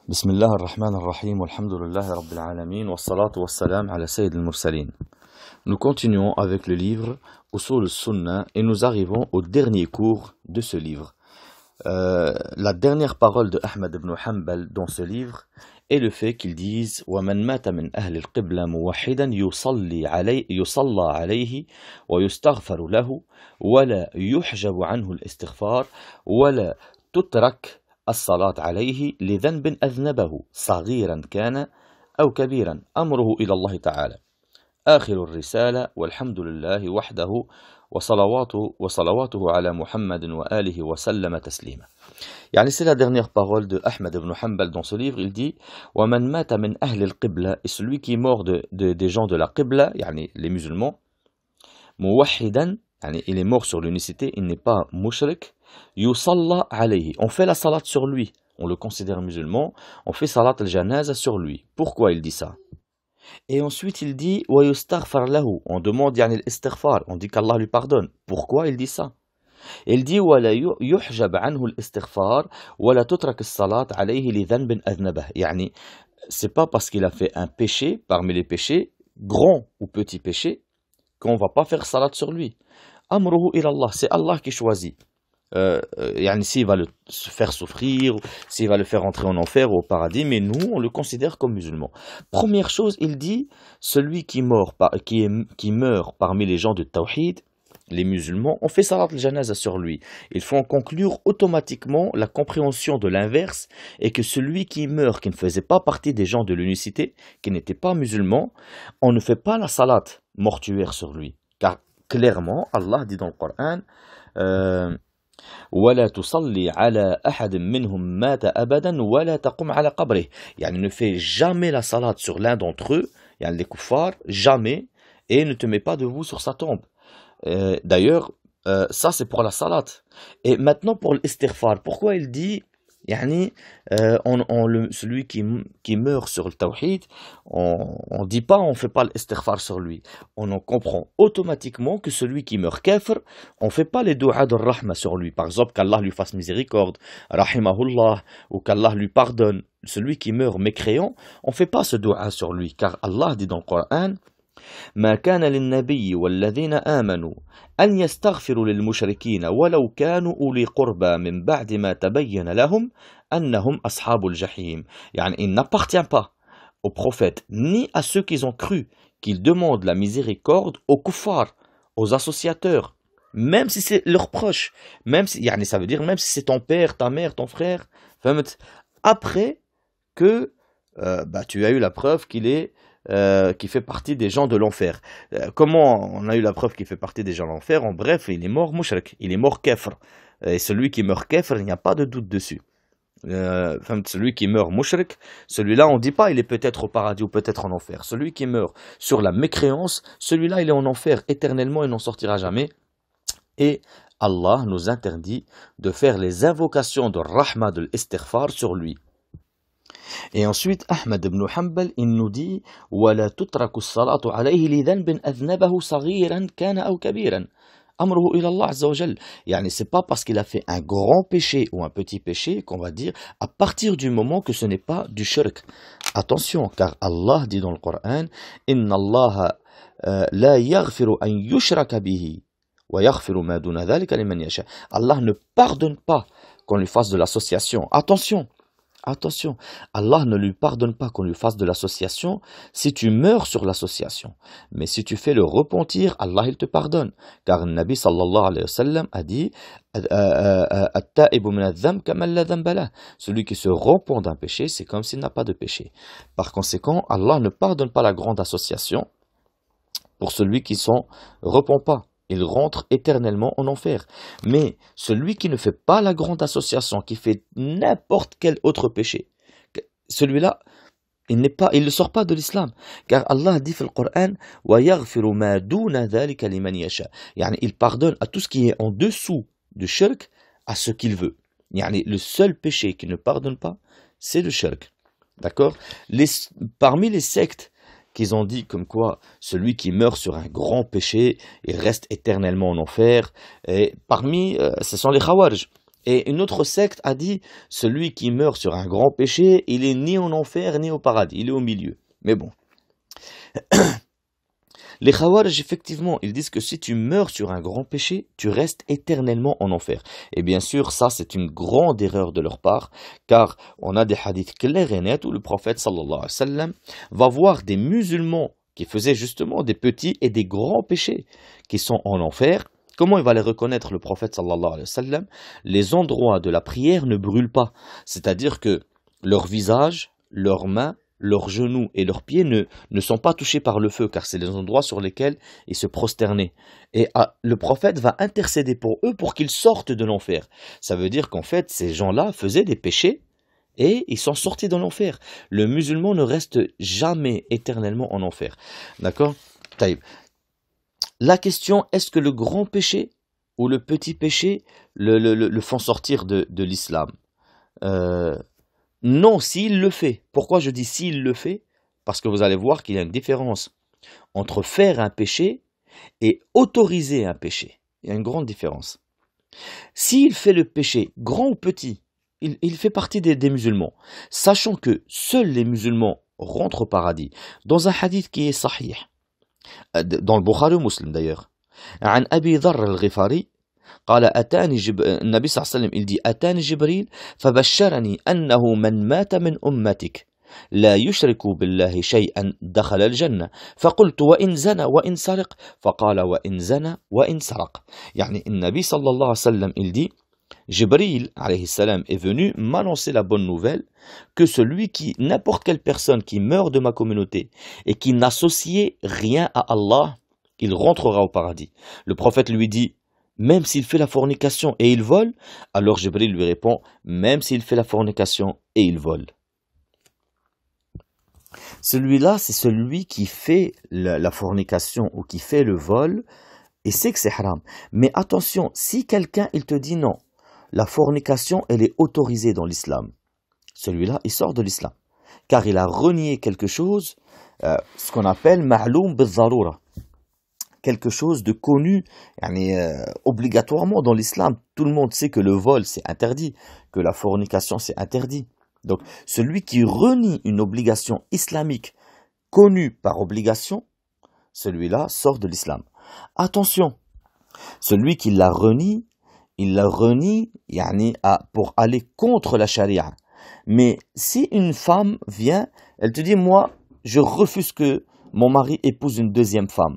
بسم الله الرحمن الرحيم والحمد لله رب العالمين والصلاة والسلام على سيد المرسلين. Nous continuons avec le livre Usul al-Sunnah et nous arrivons au dernier cours de ce livre. La dernière parole de Ahmad ibn Hanbal dans ce livre est le fait qu'ils disent وَمَنْ مَاتَ مِنْ أَهْلِ الْقِبْلَةِ مُوَحِّدًا يُصَلَّى عليه ويستغفر له ولا يحجب عنه الاستغفار ولا تترك الصلاة عليه لذنب أذنبه صغيرا كان أو كبيرا أمره إلى الله تعالى آخر الرسالة والحمد لله وحده وصلواته على محمد وآله وسلم تسليما. يعني c'est la dernière parole de Ahmad ibn Hanbal dans ce livre. Il dit وَمَنْ مَاتَ مِنْ أَهْلِ الْقِبْلَةِ, et celui qui est mort des gens de la Qibla, يعني les musulmans, موحدا, يعني il est mort sur l'unicité, il n'est pas mushrik, yusalla alayhi, on fait la salat sur lui, on le considère musulman, on fait salat al-janaza sur lui. Pourquoi il dit ça? Et ensuite il dit wa yustaghfar lahu, on demande yani l'istighfar, on dit qu'Allah lui pardonne. Pourquoi il dit ça? Il dit wa la yuhjab anhu l'istighfar wa la tutrak as-salat alayhi li dhanbin adhnabah, yani c'est pas parce qu'il a fait un péché parmi les péchés, grand ou petit péché, qu'on va pas faire salat sur lui. Amruhu ila Allah, c'est Allah qui choisit. S'il va le faire souffrir, s'il va le faire entrer en enfer ou au paradis, mais nous, on le considère comme musulman. Première chose, il dit, celui qui meurt parmi les gens de Tawhid, les musulmans, on fait salat al-janaza sur lui. Il faut en conclure automatiquement la compréhension de l'inverse, et que celui qui meurt, qui ne faisait pas partie des gens de l'unicité, qui n'était pas musulman, on ne fait pas la salat mortuaire sur lui. Car clairement, Allah dit dans le Coran, ولا تصلي على أحد منهم مات أبدا ولا تقم على قبره, يعني ne fais jamais la salat sur l'un d'entre eux, يعني les kuffars, jamais, et ne te mets pas debout sur sa tombe. D'ailleurs, ça c'est pour la salat. Et maintenant pour l'istighfar, pourquoi il dit يعني celui qui meurt sur le tawhid, on dit pas, on fait pas l'istighfar sur lui. On en comprend automatiquement que celui qui meurt kafir, on fait pas les du'a de rahma sur lui. Par exemple, qu'Allah lui fasse miséricorde, rahimahullah, ou qu'Allah lui pardonne. Celui qui meurt mécréant, on fait pas ce du'a sur lui, car Allah dit dans le Coran, ما كان للنبي والذين آمنوا أن يستغفروا للمشركين ولو كانوا أولي قربى من بعد ما تبين لهم أنهم أصحاب الجحيم. يعني il n'appartient pas aux prophètes ni à ceux qui ont cru qu'ils demandent la miséricorde aux kuffars, aux associateurs, même si c'est leurs proches, même si, يعني ça veut dire même si c'est ton père, ta mère, ton frère, après que tu as eu la preuve qui fait partie des gens de l'enfer. Comment on a eu la preuve qu'il fait partie des gens de l'enfer? En bref, il est mort mushrik, il est mort kafir. Et celui qui meurt kafir, il n'y a pas de doute dessus. Celui qui meurt mushrik, celui-là on ne dit pas il est peut-être au paradis ou peut-être en enfer. Celui qui meurt sur la mécréance, celui-là il est en enfer éternellement, il n'en sortira jamais. Et Allah nous interdit de faire les invocations de rahma, de l'istighfar sur lui. Et ensuite, Ahmad ibn Hanbal, il nous dit وَلَا تُتْرَكُ الصَّلَاةُ عَلَيْهِ لِذَنْبٍ أَذْنَبَهُ صَغِيرًا كَانَ أَوْ كَبِيرًا أَمْرُهُ إِلَى اللَّهِ عَزَّ وَجَلَّ. Yani, c'est pas parce qu'il a fait un grand péché ou un petit péché qu'on va dire à partir du moment que ce n'est pas du shirk. Attention, car Allah dit dans le Coran إِنَّ اللَّهَ لَا يَغْفِرُ أَن يُشْرَكَ بِهِ وَيَغْفِرُ مَا دُونَ ذَلِكَ لِمَنْ يَشَاءُ. Allah ne pardonne pas qu'on lui fasse de l'association. Attention, Allah ne lui pardonne pas qu'on lui fasse de l'association si tu meurs sur l'association. Mais si tu fais le repentir, Allah il te pardonne. Car le Nabi sallallahu alayhi wa sallam a dit celui qui se repent d'un péché, c'est comme s'il n'a pas de péché. Par conséquent, Allah ne pardonne pas la grande association pour celui qui s'en repent pas. Il rentre éternellement en enfer. Mais celui qui ne fait pas la grande association, qui fait n'importe quel autre péché, celui-là, il ne sort pas de l'islam. Car Allah dit dans le Coran, وَيَغْفِرُ مَا دُونَ ذَلِكَ لِمَنْ يَشَاءُ. Yani, il pardonne à tout ce qui est en dessous du shirk, à ce qu'il veut. Yani, le seul péché qu'il ne pardonne pas, c'est le shirk. D'accord? Parmi les sectes qu'ils ont dit comme quoi celui qui meurt sur un grand péché, il reste éternellement en enfer. Et parmi, ce sont les Khawarij. Et une autre secte a dit, celui qui meurt sur un grand péché, il est ni en enfer ni au paradis, il est au milieu. Mais bon. Les Khawarij, effectivement, ils disent que si tu meurs sur un grand péché, tu restes éternellement en enfer. Et bien sûr, ça, c'est une grande erreur de leur part, car on a des hadiths clairs et nets où le prophète, sallallahu alayhi wa sallam, va voir des musulmans qui faisaient justement des petits et des grands péchés, qui sont en enfer. Comment il va les reconnaître, le prophète, sallallahu alayhi wa sallam? Les endroits de la prière ne brûlent pas. C'est-à-dire que leur visage, leurs mains, leurs genoux et leurs pieds ne sont pas touchés par le feu, car c'est les endroits sur lesquels ils se prosternaient. Et le prophète va intercéder pour eux pour qu'ils sortent de l'enfer. Ça veut dire qu'en fait, ces gens-là faisaient des péchés et ils sont sortis de l'enfer. Le musulman ne reste jamais éternellement en enfer. D'accord? Taïb. La question, est-ce que le grand péché ou le petit péché le font sortir de l'islam? Non, s'il le fait. Pourquoi je dis s'il le fait? Parce que vous allez voir qu'il y a une différence entre faire un péché et autoriser un péché. Il y a une grande différence. S'il fait le péché, grand ou petit, il fait partie des musulmans. Sachant que seuls les musulmans rentrent au paradis. Dans un hadith qui est sahih, dans le Bukhari ou Muslim d'ailleurs, عن أبي ذر الغفاري قال النبي صلى الله عليه وسلم il dit أتاني جبريل فبشرني أنه من مات من أمتك لا يشرك بالله شيئا دخل الجنة فقلت وإن زنى وإن سرق فقال وإن زنى وإن سرق. يعني النبي صلى الله عليه وسلم il dit Jibril alayhi salam est venu m'annoncer la bonne nouvelle que n'importe quelle personne qui meurt de ma communauté et qui n'associait rien à Allah, il rentrera au paradis. Le prophète lui dit, même s'il fait la fornication et il vole, alors Jibril lui répond, même s'il fait la fornication et il vole. Celui-là, c'est celui qui fait la fornication ou qui fait le vol et sait que c'est haram. Mais attention, si quelqu'un il te dit non, la fornication, elle est autorisée dans l'islam. Celui-là, il sort de l'islam. Car il a renié quelque chose, ce qu'on appelle ma'loum bil-zarura. Quelque chose de connu, obligatoirement dans l'islam. Tout le monde sait que le vol, c'est interdit, que la fornication, c'est interdit. Donc, celui qui renie une obligation islamique connue par obligation, celui-là sort de l'islam. Attention, celui qui la renie, il la renie pour aller contre la charia. Mais si une femme vient, elle te dit, moi, je refuse que mon mari épouse une deuxième femme.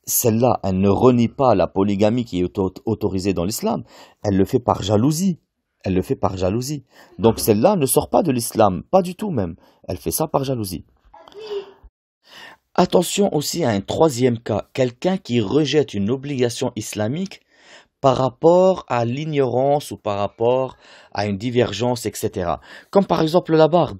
Celle-là, elle ne renie pas la polygamie qui est autorisée dans l'islam. Elle le fait par jalousie. Elle le fait par jalousie. Donc celle-là ne sort pas de l'islam, pas du tout même. Elle fait ça par jalousie. Attention aussi à un troisième cas. Quelqu'un qui rejette une obligation islamique par rapport à l'ignorance ou par rapport à une divergence, etc. Comme par exemple la barbe.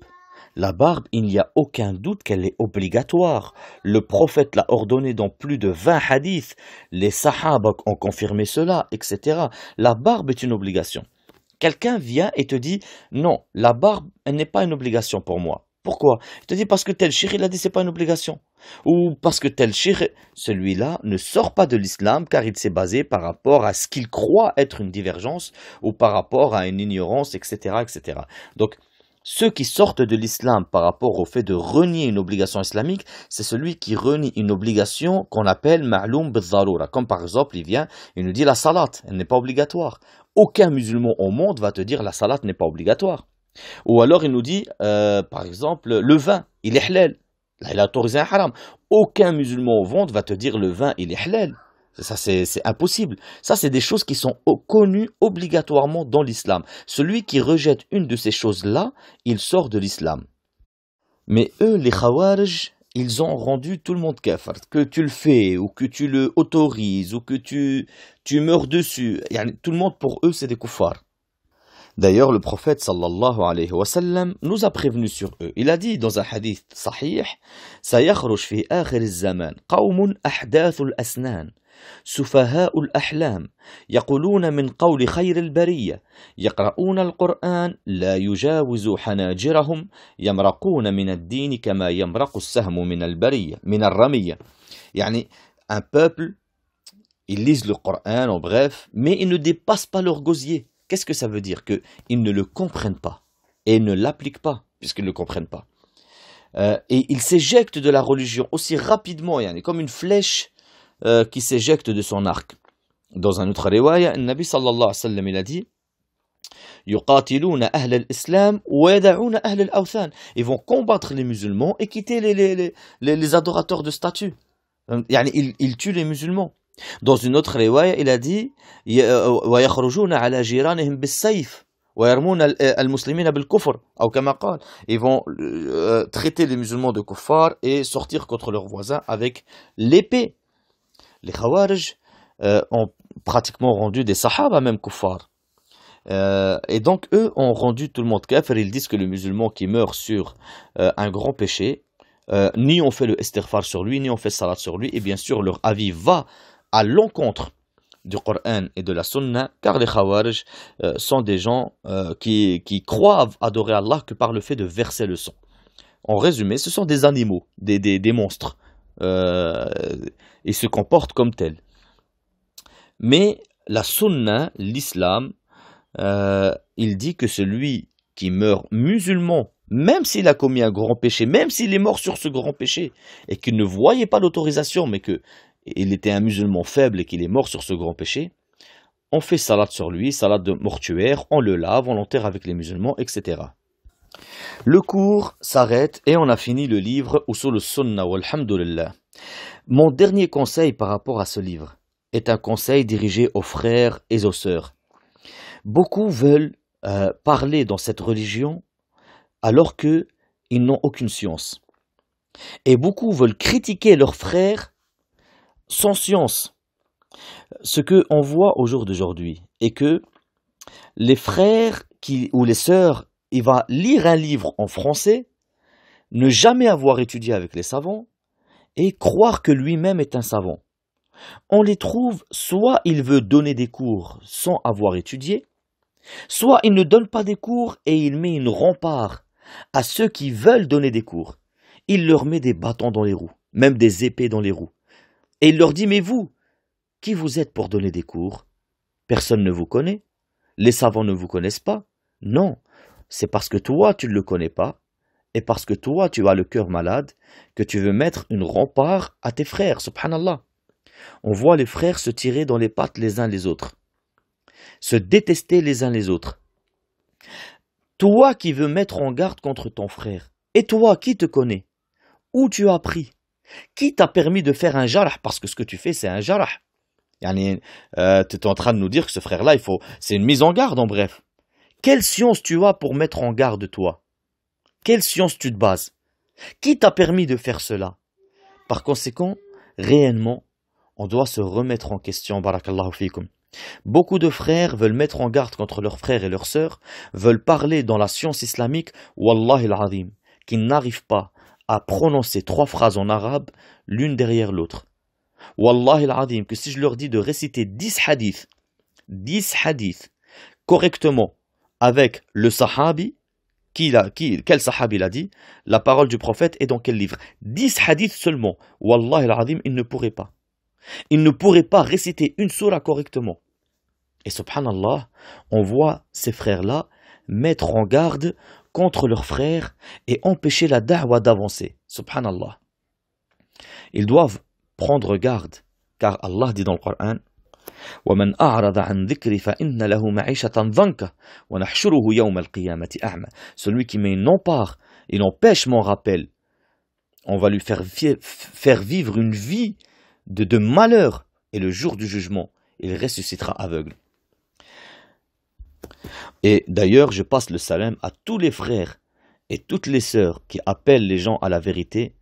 La barbe, il n'y a aucun doute qu'elle est obligatoire. Le prophète l'a ordonné dans plus de 20 hadiths. Les sahaba ont confirmé cela, etc. La barbe est une obligation. Quelqu'un vient et te dit, non, la barbe, elle n'est pas une obligation pour moi. Pourquoi? Il te dit parce que tel cheikh, il a dit c'est pas une obligation. Ou parce que tel cheikh, celui-là ne sort pas de l'islam car il s'est basé par rapport à ce qu'il croit être une divergence ou par rapport à une ignorance, etc., etc. Donc, ceux qui sortent de l'islam par rapport au fait de renier une obligation islamique, c'est celui qui renie une obligation qu'on appelle ma'loum bil-zarura. Comme par exemple, il vient, il nous dit la salat, elle n'est pas obligatoire. Aucun musulman au monde va te dire la salat n'est pas obligatoire. Ou alors il nous dit, par exemple, le vin, il est halal. Là, il a autorisé un haram. Aucun musulman au monde va te dire le vin, il est halal. Ça, c'est impossible. Ça, c'est des choses qui sont connues obligatoirement dans l'islam. Celui qui rejette une de ces choses-là, il sort de l'islam. Mais eux, les Khawarij, ils ont rendu tout le monde kafir. Que tu le fais, ou que tu le autorises, ou que tu meurs dessus. Tout le monde, pour eux, c'est des kuffars. D'ailleurs, le prophète sallallahu alayhi wa sallam nous a prévenus sur eux. Il a dit dans un hadith sahih, سيخرج في آخر الزمان قوم أحداث الأسنان سفهاء الأحلام يقولون من قول خير البرية يقرؤون القرآن لا يجاوز حناجرهم يمرقون من الدين كما يمرق السهم من الرمية. Un peuple, ils lisent le Coran en bref, mais ils ne dépassent pas leur gosier. Qu'est-ce que ça veut dire? Qu'ils ne le comprennent pas et ne l'appliquent pas, puisqu'ils ne le comprennent pas. Et ils s'éjectent de la religion aussi rapidement, comme une flèche qui s'éjecte de son arc. Dans un autre riwaya, le Nabi sallallahu alayhi wa sallam, il a dit يقاتلون أهل الإسلام ويدعون أهل الأوثان. Ils vont combattre les musulmans et quitter les adorateurs de statues. Ils tuent les musulmans. Dans une autre riwaya, il a dit ويخرجون على جيرانهم بالسيف ويرمون المسلمين بالكفر أو كما قال. Ils vont traiter les musulmans de kuffar et sortir contre leurs voisins avec l'épée. Les Khawarij ont pratiquement rendu des sahaba même kuffar. Et donc eux ont rendu tout le monde kafir. Ils disent que le musulman qui meurt sur un grand péché, ni on fait le istighfar sur lui, ni on fait salat sur lui, et bien sûr leur avis va à l'encontre du Coran et de la Sunna, car les Khawarij sont des gens qui croient adorer Allah que par le fait de verser le sang. En résumé, ce sont des animaux, des monstres. Ils se comportent comme tels. Mais la Sunna, l'islam, il dit que celui qui meurt musulman, même s'il a commis un grand péché, même s'il est mort sur ce grand péché, et qu'il ne voyait pas l'autorisation, mais qu'il était un musulman faible et qu'il est mort sur ce grand péché, on fait salat sur lui, salat de mortuaire, on le lave, on l'enterre avec les musulmans, etc. Le cours s'arrête et on a fini le livre Usul al-Sunnah walhamdulillah. Mon dernier conseil par rapport à ce livre est un conseil dirigé aux frères et aux sœurs. Beaucoup veulent parler dans cette religion alors qu'ils n'ont aucune science. Et beaucoup veulent critiquer leurs frères sans science. Ce qu'on voit au jour d'aujourd'hui est que les frères ou les sœurs, ils vont lire un livre en français, ne jamais avoir étudié avec les savants et croire que lui-même est un savant. On les trouve, soit il veut donner des cours sans avoir étudié, soit il ne donne pas des cours et il met une rempart à ceux qui veulent donner des cours. Il leur met des bâtons dans les roues, même des épées dans les roues. Et il leur dit, mais vous, qui vous êtes pour donner des cours? Personne ne vous connaît? Les savants ne vous connaissent pas? Non, c'est parce que toi tu ne le connais pas et parce que toi tu as le cœur malade que tu veux mettre une rempart à tes frères, subhanallah. On voit les frères se tirer dans les pattes les uns les autres, se détester les uns les autres. Toi qui veux mettre en garde contre ton frère, et toi qui te connais, où tu as appris? Qui t'a permis de faire un jarah? Parce que ce que tu fais c'est un jarah. Tu es en train de nous dire que ce frère-là, c'est une mise en garde en bref. Quelle science tu as pour mettre en garde toi? Quelle science tu te bases? Qui t'a permis de faire cela? Par conséquent, réellement, on doit se remettre en question, barakallahu fikum. Beaucoup de frères veulent mettre en garde contre leurs frères et leurs sœurs, veulent parler dans la science islamique, wallahi al-azim, qu'ils n'arrivent pas à prononcer 3 phrases en arabe, l'une derrière l'autre. Wallahi al-azim, que si je leur dis de réciter 10 hadiths, correctement, avec le sahabi, quel sahabi l'a dit, la parole du prophète est dans quel livre? 10 hadiths seulement, wallahi al-azim, ils ne pourraient pas. Ils ne pourraient pas réciter une sourate correctement. Et subhanallah, on voit ces frères-là mettre en garde contre leurs frères et empêcher la da'wa d'avancer. Subhanallah. Ils doivent prendre garde, car Allah dit dans le Coran وَمَنْ أَعْرَضَ عَنْ ذِكْرِ فَإِنَّ لَهُ مَعِيشَةً ضَنْكَ وَنَحْشُرُهُ يَوْمَ الْقِيَامَةِ أَعْمَى. Celui qui met une empare, il empêche mon rappel, on va lui faire vivre une vie de malheur, et le jour du jugement, il ressuscitera aveugle. Et d'ailleurs, je passe le salam à tous les frères et toutes les sœurs qui appellent les gens à la vérité,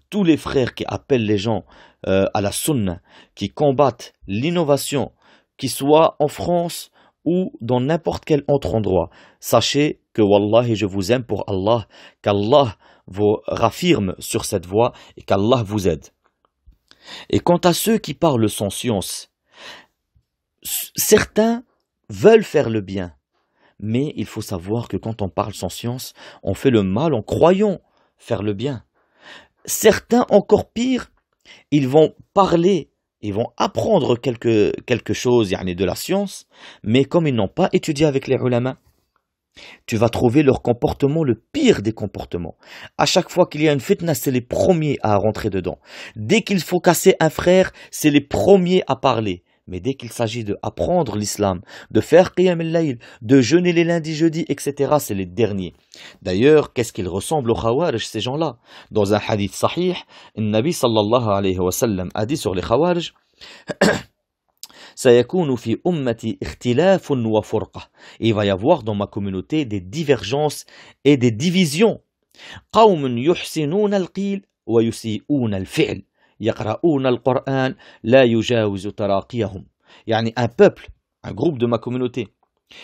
tous les frères qui appellent les gens à la sunna, qui combattent l'innovation, qu'ils soient en France ou dans n'importe quel autre endroit. Sachez que wallahi, je vous aime pour Allah, qu'Allah vous raffirme sur cette voie et qu'Allah vous aide. Et quant à ceux qui parlent sans science, certains veulent faire le bien, mais il faut savoir que quand on parle sans science, on fait le mal en croyant faire le bien. Certains, encore pire, ils vont parler ils vont apprendre quelque chose yani de la science, mais comme ils n'ont pas étudié avec les ulama, tu vas trouver leur comportement le pire des comportements. À chaque fois qu'il y a une fitna, c'est les premiers à rentrer dedans. Dès qu'il faut casser un frère, c'est les premiers à parler. Mais dès qu'il s'agit d'apprendre l'islam, de faire qiyam al-layl, de jeûner les lundis, jeudis, etc., c'est les derniers. D'ailleurs, qu'est-ce qu'ils ressemblent aux khawarij, ces gens-là? Dans un hadith sahih, le Nabi sallallahu alayhi wa sallam a dit sur les khawarij, سيكون في أمتي اختلاف وفرقة. Il va y avoir dans ma communauté des divergences et des divisions. قوم يحسنون القيل ويسيئون الفعل يقرؤون القرآن لا يجاوز تراقيهم. يعني un peuple, un groupe de ma communauté.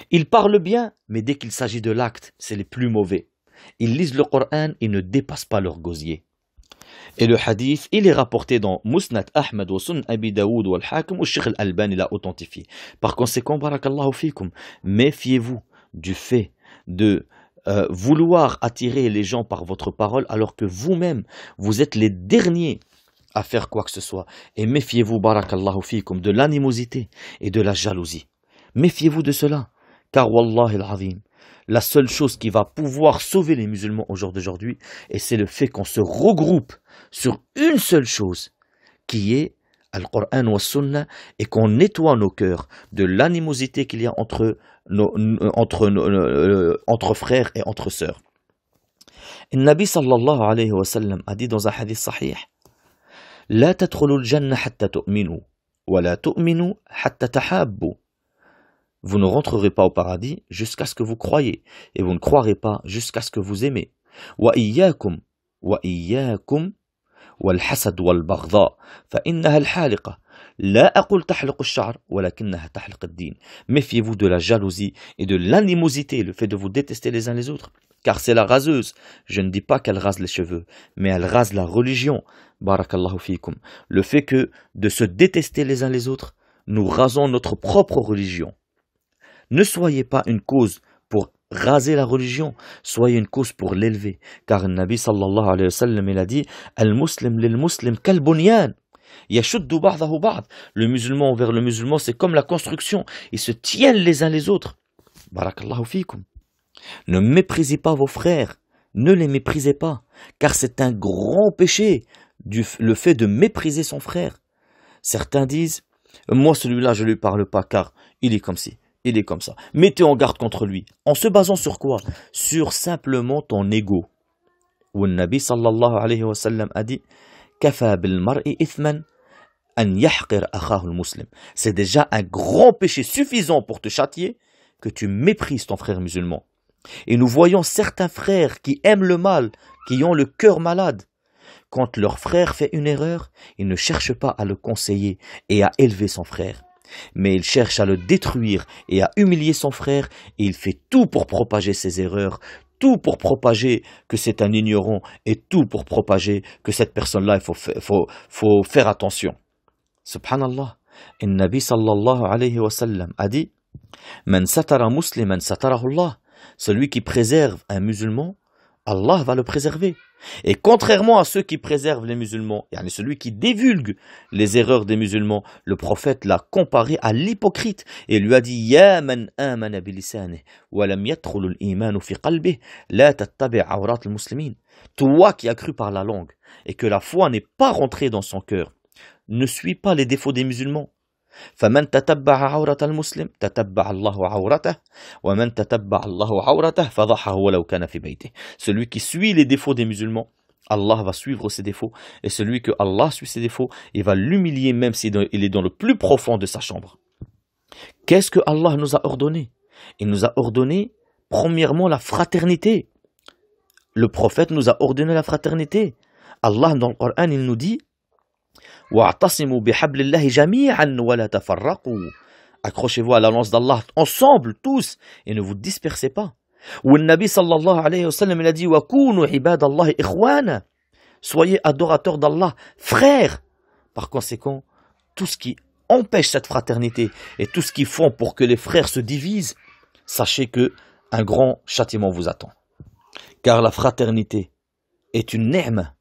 Ils parlent bien, mais dès qu'il s'agit de l'acte, c'est les plus mauvais. Ils lisent le Coran et ne dépassent pas leur gosier. Et le hadith, il est rapporté dans Musnad Ahmad wa Sunan Abi Daoud wa al-Hakim ou Sheikh al-Albani l'a authentifié. Par conséquent, barakallahu fikum, méfiez-vous du fait de vouloir attirer les gens par votre parole alors que vous-même, vous êtes les derniers à faire quoi que ce soit. Et méfiez-vous, barakallahu fikum, de l'animosité et de la jalousie. Méfiez-vous de cela, car wallahi al-azim, la seule chose qui va pouvoir sauver les musulmans au jour d'aujourd'hui, et c'est le fait qu'on se regroupe sur une seule chose, qui est Al-Qur'an wa Sunnah, et qu'on nettoie nos cœurs de l'animosité qu'il y a entre frères et entre sœurs. Le Nabi sallallahu alayhi wa sallam a dit dans un hadith sahih, لا تدخلوا الجنة حتى تؤمنوا ولا تؤمنوا حتى تحابوا. Vous ne rentrerez pas au paradis jusqu'à ce que vous croyez, et vous ne croirez pas jusqu'à ce que vous aimez. وإياكم والحسد والبغضاء فإنها الحالقة لا أقول تحلق الشعر ولكنها تحلق الدين. Méfiez-vous de la jalousie et de l'animosité, le fait de vous détester les uns les autres, car c'est la raseuse. Je ne dis pas qu'elle rase les cheveux, mais elle rase la religion. Barakallahu fikum. Le fait que de se détester les uns les autres, nous rasons notre propre religion. Ne soyez pas une cause pour raser la religion, soyez une cause pour l'élever. Car le Nabi sallallahu alayhi wa sallam, il a dit Al-Muslim lil-Muslim kal-bunyan yashuddu ba'dahu ba'd. Le musulman envers le musulman, c'est comme la construction, ils se tiennent les uns les autres. Barakallahu fikum. Ne méprisez pas vos frères, ne les méprisez pas, car c'est un grand péché, le fait de mépriser son frère. Certains disent moi celui-là je lui parle pas car il est comme ci. Il est comme ça. Mettez en garde contre lui. En se basant sur quoi? Sur simplement ton ego. Où le Nabi sallallahu alayhi wa sallam a dit Kafa bil mar'i ithman an yahqir akhahu al-muslim. C'est déjà un grand péché suffisant pour te châtier que tu méprises ton frère musulman. Et nous voyons certains frères qui aiment le mal, qui ont le cœur malade. Quand leur frère fait une erreur, ils ne cherchent pas à le conseiller et à élever son frère. Mais il cherche à le détruire et à humilier son frère, et il fait tout pour propager ses erreurs, tout pour propager que c'est un ignorant, et tout pour propager que cette personne-là, il faut faire attention. Subhanallah, le Nabi sallallahu alayhi wa sallam a dit Man satara musliman satarahu Allah. Celui qui préserve un musulman, Allah va le préserver. Et contrairement à ceux qui préservent les musulmans, yani celui qui divulgue les erreurs des musulmans, le prophète l'a comparé à l'hypocrite et lui a dit Ya man amana bilisanih wa lam yadkhul al-iman fi qalbihi la tattabi' awrat al-muslimin. Toi qui as cru par la langue et que la foi n'est pas rentrée dans son cœur, ne suis pas les défauts des musulmans. فمن تتبع عورة المسلم تتبع الله عورته ومن تتبع الله عورته فضحه ولو كان في بيته. Celui qui suit les défauts des musulmans, Allah va suivre ses défauts, et celui que Allah suit ses défauts, il va l'humilier même s'il est dans le plus profond de sa chambre. Qu'est-ce que Allah nous a ordonné? Il nous a ordonné premièrement la fraternité. Le prophète nous a ordonné la fraternité. Allah dans le Coran, il nous dit وَاعْتَصِمُوا بِحَبْلِ اللَّهِ جَمِيعًا وَلَا تَفَرَّقُوا. Accrochez-vous à la lance d'Allah ensemble tous et ne vous dispersez pas. Ou le Nabi sallallahu alayhi wa sallam il a dit وَكُونُوا عِبَادَ اللَّهِ إِخْوَانًا. Soyez adorateurs d'Allah, frères. Par conséquent, tout ce qui empêche cette fraternité et tout ce qu'ils font pour que les frères se divisent, sachez que un grand châtiment vous attend. Car la fraternité est une ni'ma,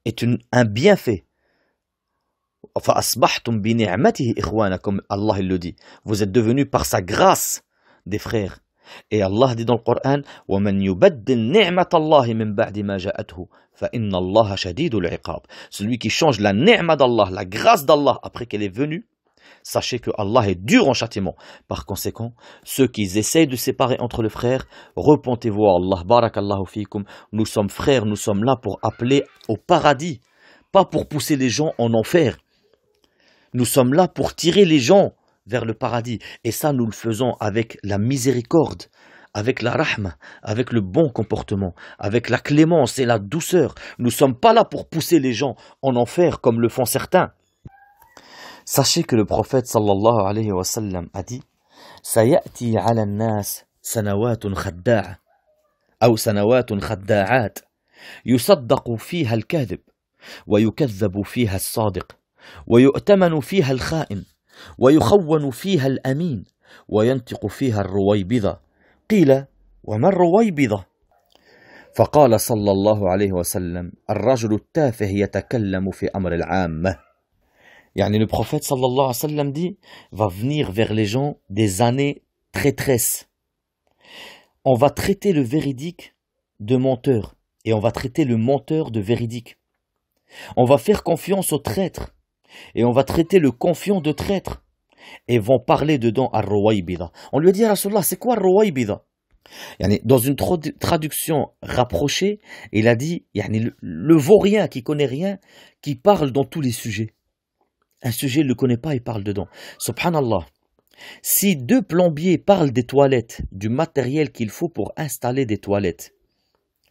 est un bienfait. فَأَصْبَحْتُمْ بِنِعْمَتِهِ إِخْوَانًا, comme Allah il le dit. Vous êtes devenus par sa grâce des frères. Et Allah dit dans le Coran, وَمَنْ يُبَدِّلْ نِعْمَةَ اللَّهِ مِنْ بَعْدِ مَا جَاءَتْهُ فَإِنَّ اللَّهَ شَدِيدُ الْعِقَابِ. Celui qui change la ni'ma d'Allah, la grâce d'Allah après qu'elle est venue, sachez que Allah est dur en châtiment. Par conséquent, ceux qui essayent de séparer entre les frères, repentez-vous à Allah. Barakallahu fikum. Nous sommes frères, nous sommes là pour appeler au paradis, pas pour pousser les gens en enfer. Nous sommes là pour tirer les gens vers le paradis. Et ça, nous le faisons avec la miséricorde, avec la rahma, avec le bon comportement, avec la clémence et la douceur. Nous ne sommes pas là pour pousser les gens en enfer comme le font certains. Sachez que le prophète sallallahu alayhi wa sallam a dit سيأتي على الناس سنوات خداعة أو سنوات خداعات يصدق فيها الكاذب ويكذب فيها الصادق ويؤتمن فيها الخائن ويخون فيها الأمين وينطق فيها الرويبضة قيل وما الرويبضة فقال صلى الله عليه وسلم الرجل التافه يتكلم في أمر العامة. Yani le prophète sallallahu alayhi wa sallam dit va venir vers les gens des années traîtresses. On va traiter le véridique de menteur et on va traiter le menteur de véridique. On va faire confiance aux traîtres et on va traiter le confiant de traître et vont parler dedans à Rouaybida. On lui a dit à Rasulallah, c'est quoi Rouaybida? Yani, dans une traduction rapprochée, il a dit yani, le vaurien qui connaît rien, qui parle dans tous les sujets. Un sujet, il ne le connaît pas, il parle dedans. Subhanallah. Si deux plombiers parlent des toilettes, du matériel qu'il faut pour installer des toilettes,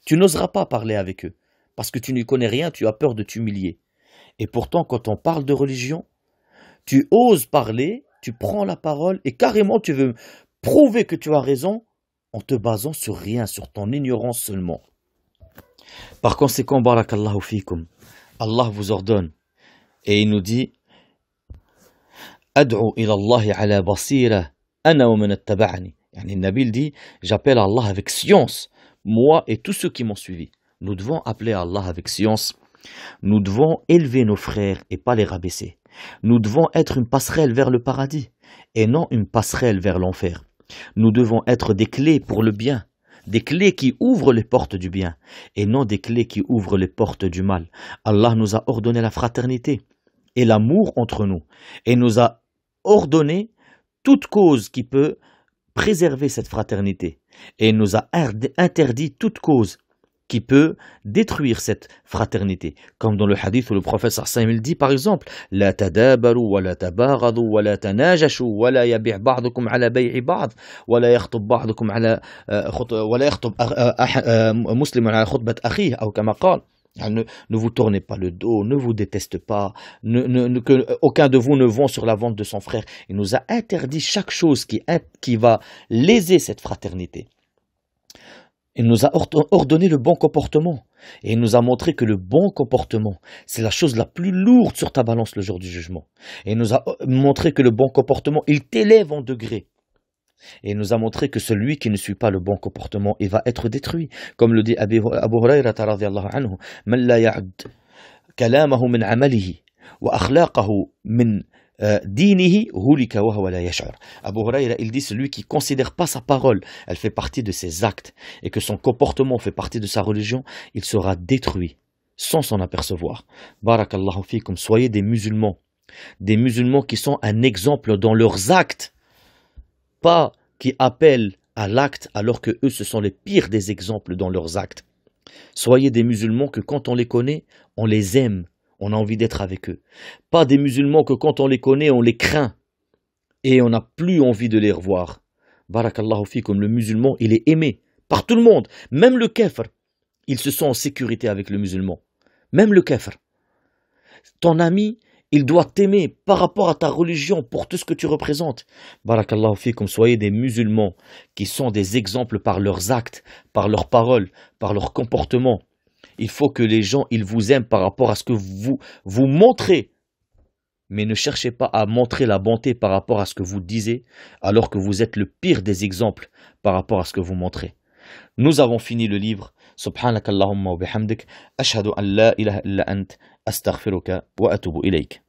tu n'oseras pas parler avec eux. Parce que tu n'y connais rien, tu as peur de t'humilier. Et pourtant, quand on parle de religion, tu oses parler, tu prends la parole et carrément tu veux prouver que tu as raison en te basant sur rien, sur ton ignorance seulement. Par conséquent, barakallahu fikum, Allah vous ordonne et il nous dit Ad'u ila Allah ala basira ana wa man ittaba'ani. Yani Nabil dit j'appelle Allah avec science, moi et tous ceux qui m'ont suivi. Nous devons appeler Allah avec science. Nous devons élever nos frères et pas les rabaisser. Nous devons être une passerelle vers le paradis et non une passerelle vers l'enfer. Nous devons être des clés pour le bien, des clés qui ouvrent les portes du bien et non des clés qui ouvrent les portes du mal. Allah nous a ordonné la fraternité et l'amour entre nous et nous a ordonné toute cause qui peut préserver cette fraternité et nous a interdit toute cause qui peut détruire cette fraternité. Comme dans le hadith où le prophète sallallahu alayhi wa sallam dit par exemple La tadabaru wa la tabaghadu wa la tanajashu wa la yabi' ba'dukum ala bay'i ba'd wa la yakhtub ba'dukum ala wa la yakhtub muslimun ala khutbat akhihi ou kama qala. Ne vous tournez pas le dos, ne vous détestez pas, que aucun de vous ne vont sur la vente de son frère. Il nous a interdit chaque chose qui va léser cette fraternité. Il nous a ordonné le bon comportement. Et il nous a montré que le bon comportement, c'est la chose la plus lourde sur ta balance le jour du jugement. Et il nous a montré que le bon comportement, il t'élève en degré. Et il nous a montré que celui qui ne suit pas le bon comportement, il va être détruit. Comme le dit Abu Hurayrata radiyallahu anhu, Man la ya'ud kalamahu min amalihi wa akhlaqahu min dinihi hulika wa huwa la yash'ur. Abu Hurayra, il dit celui qui considère pas sa parole, elle fait partie de ses actes et que son comportement fait partie de sa religion, il sera détruit sans s'en apercevoir. Barakallahu fikum, soyez des musulmans qui sont un exemple dans leurs actes. Pas qui appellent à l'acte alors que eux ce sont les pires des exemples dans leurs actes. Soyez des musulmans que quand on les connaît, on les aime, on a envie d'être avec eux. Pas des musulmans que quand on les connaît, on les craint et on n'a plus envie de les revoir. Barakallahu fikum, le musulman, il est aimé par tout le monde, même le kafir. Il se sent en sécurité avec le musulman, même le kafir. Ton ami, il doit t'aimer par rapport à ta religion, pour tout ce que tu représentes. Barakallahu fikum, soyez des musulmans qui sont des exemples par leurs actes, par leurs paroles, par leur comportement. Il faut que les gens, ils vous aiment par rapport à ce que vous montrez. Mais ne cherchez pas à montrer la bonté par rapport à ce que vous disiez, alors que vous êtes le pire des exemples par rapport à ce que vous montrez. Nous avons fini le livre. Subhanakallahumma wa bihamdik. Ashhadu an la ilaha illa ant. Astaghfiruka wa atubu ilayk.